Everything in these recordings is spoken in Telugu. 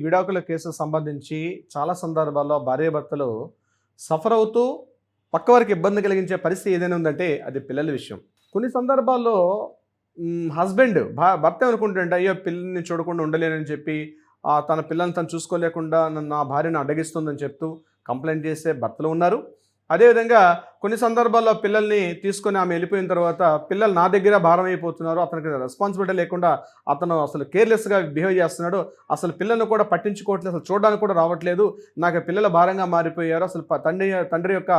విడాకుల కేసుకు సంబంధించి చాలా సందర్భాల్లో భార్యాభర్తలు సఫర్ అవుతూ పక్కవారికి ఇబ్బంది కలిగించే పరిస్థితి ఏదైనా ఉందంటే అది పిల్లల విషయం. కొన్ని సందర్భాల్లో హస్బెండ్ భర్త ఏమనుకుంటుంటే అయ్యో పిల్లల్ని చూడకుండా ఉండలేనని చెప్పి తన పిల్లల్ని తను చూసుకోలేకుండా నా భార్యను అడ్డగిస్తుందని చెప్తూ కంప్లైంట్ చేసే భర్తలు ఉన్నారు. అదేవిధంగా కొన్ని సందర్భాల్లో పిల్లల్ని తీసుకొని ఆమె వెళ్ళిపోయిన తర్వాత పిల్లలు నా దగ్గర భారం అయిపోతున్నారు, అతనికి రెస్పాన్సిబిలిటీ లేకుండా అతను అసలు కేర్లెస్గా బిహేవ్ చేస్తున్నాడు, అసలు పిల్లల్ని కూడా పట్టించుకోవట్లేదు, అసలు చూడడానికి కూడా రావట్లేదు, నాకు పిల్లల భారంగా మారిపోయారు, అసలు తండ్రి యొక్క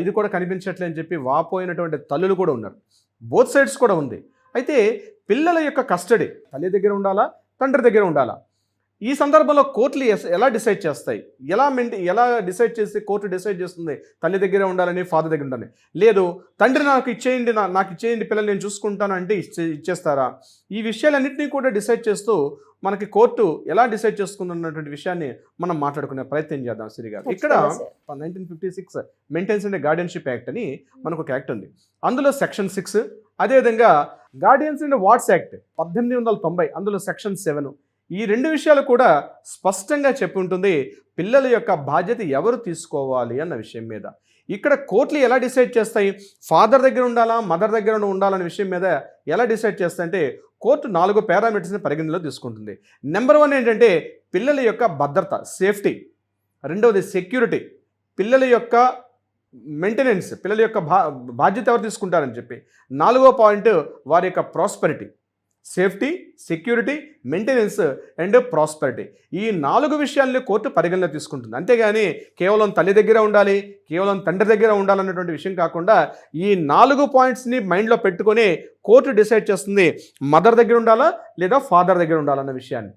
ఇది కూడా కనిపించట్లేదు అని చెప్పి వాపోయినటువంటి తల్లులు కూడా ఉన్నారు. బోత్ సైడ్స్ కూడా ఉంది. అయితే పిల్లల యొక్క కస్టడీ తల్లి దగ్గర ఉండాలా, తండ్రి దగ్గర ఉండాలా? ఈ సందర్భంలో కోర్టులు ఎలా డిసైడ్ చేస్తాయి? ఎలా డిసైడ్ చేసి కోర్టు డిసైడ్ చేస్తుంది తల్లి దగ్గర ఉండాలని, ఫాదర్ దగ్గర ఉండాలని? లేదు తండ్రి నాకు ఇచ్చేయండి పిల్లలు నేను చూసుకుంటాను అంటే ఇచ్చేస్తారా? ఈ విషయాలన్నింటినీ కూడా డిసైడ్ చేస్తూ మనకి కోర్టు ఎలా డిసైడ్ చేసుకుందన్నటువంటి విషయాన్ని మనం మాట్లాడుకునే ప్రయత్నం చేద్దాం శ్రీ గారు. ఇక్కడ 1956 మెయింటెనెన్స్ అండ్ గార్డియన్షిప్ యాక్ట్ అని మనకు ఒక యాక్ట్ ఉంది. అందులో సెక్షన్ 6, అదేవిధంగా గార్డియన్స్ అండ్ వార్డ్స్ యాక్ట్ 1890, అందులో సెక్షన్ 7. ఈ రెండు విషయాలు కూడా స్పష్టంగా చెప్పి ఉంటుంది పిల్లల యొక్క బాధ్యత ఎవరు తీసుకోవాలి అన్న విషయం మీద. ఇక్కడ కోర్టులు ఎలా డిసైడ్ చేస్తాయి? ఫాదర్ దగ్గర ఉండాలా, మదర్ దగ్గర ఉండాలన్న విషయం మీద ఎలా డిసైడ్ చేస్తాయంటే కోర్టు 4 పారామీటర్స్ని పరిగణనలో తీసుకుంటుంది. నెంబర్ 1 ఏంటంటే పిల్లల యొక్క భద్రత, సేఫ్టీ. రెండవది సెక్యూరిటీ, పిల్లల యొక్క మెయింటెనెన్స్, పిల్లల యొక్క బాధ్యత ఎవరు తీసుకుంటారని చెప్పి. 4వ పాయింట్ వారి యొక్క prosperity. Safety, security, maintenance and prosperity. ఈ 4 విషయాల్ని కోర్టు పరిగణలో తీసుకుంటుంది. అంతేగాని కేవలం తల్లి దగ్గర ఉండాలి, కేవలం తండ్రి దగ్గర ఉండాలన్నటువంటి విషయం కాకుండా ఈ 4 పాయింట్స్ని మైండ్లో పెట్టుకొని కోర్టు డిసైడ్ చేస్తుంది మదర్ దగ్గర ఉండాలా లేదా ఫాదర్ దగ్గర ఉండాలన్న విషయాన్ని.